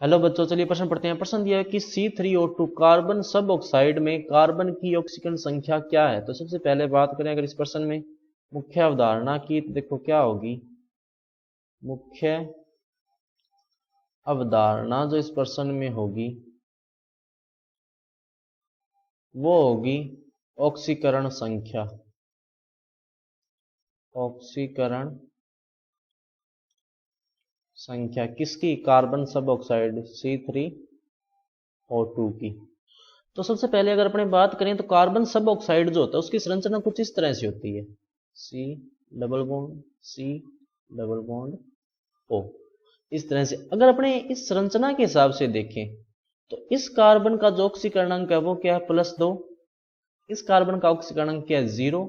Hello बच्चों, चलिए प्रश्न पढ़ते हैं। प्रश्न दिया है कि C3O2 कार्बन सब ऑक्साइड में कार्बन की ऑक्सीकरण संख्या क्या है। तो सबसे पहले बात करें अगर इस प्रश्न में मुख्य अवधारणा की, तो देखो क्या होगी। मुख्य अवधारणा जो इस प्रश्न में होगी वो होगी ऑक्सीकरण संख्या। ऑक्सीकरण संख्या किसकी? कार्बन सब ऑक्साइड C3O2 की। तो सबसे पहले अगर अपने बात करें तो कार्बन सब ऑक्साइड जो होता है उसकी संरचना कुछ इस तरह से होती है, C double bond C double bond O। इस तरह से अगर अपने इस संरचना के हिसाब से देखें तो इस कार्बन का जो ऑक्सीकरणांक है वो क्या है? +2। इस कार्बन का ऑक्सीकरणांक क्या है? 0।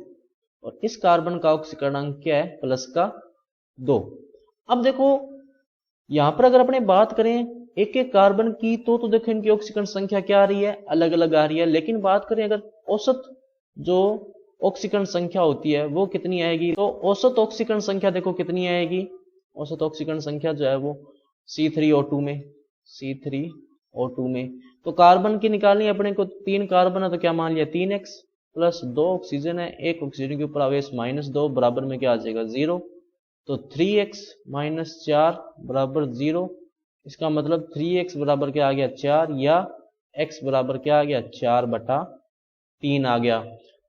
और इस कार्बन का ऑक्सीकरणांक क्या है? +2। अब देखो यहां पर अगर अपने बात करें एक एक कार्बन की तो देखो इनकी ऑक्सीकरण संख्या क्या आ रही है? अलग अलग आ रही है। लेकिन बात करें अगर औसत जो ऑक्सीकरण संख्या होती है वो कितनी आएगी? तो औसत ऑक्सीकरण संख्या देखो कितनी आएगी? औसत ऑक्सीकरण संख्या जो है वो C3O2 में तो कार्बन की निकालनी है अपने को। 3 कार्बन है तो क्या मान लिया? 3x प्लस 2 ऑक्सीजन है, एक ऑक्सीजन के ऊपर आवेश -2 बराबर में क्या आ जाएगा? 0। तो 3x - 4 बराबर 0। इसका मतलब 3x बराबर क्या आ गया? 4, या x बराबर क्या आ गया? 4/3 आ गया।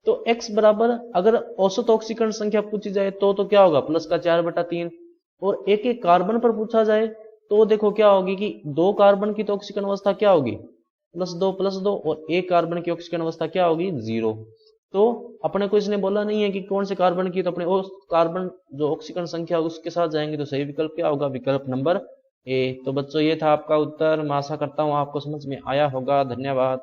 तो x बराबर अगर औसत ऑक्सीकरण संख्या पूछी जाए तो क्या होगा? प्लस का 4/3। और एक एक कार्बन पर पूछा जाए तो देखो क्या होगी कि 2 कार्बन की तो ऑक्सीकरण अवस्था क्या होगी? +2 और एक कार्बन की ऑक्सीकरण अवस्था क्या होगी? 0। तो अपने को इसने बोला नहीं है कि कौन से कार्बन की, तो अपने उस कार्बन जो ऑक्सीकरण संख्या उसके साथ जाएंगे। तो सही विकल्प क्या होगा? विकल्प नंबर ए। तो बच्चों ये था आपका उत्तर। मैं आशा करता हूँ आपको समझ में आया होगा। धन्यवाद।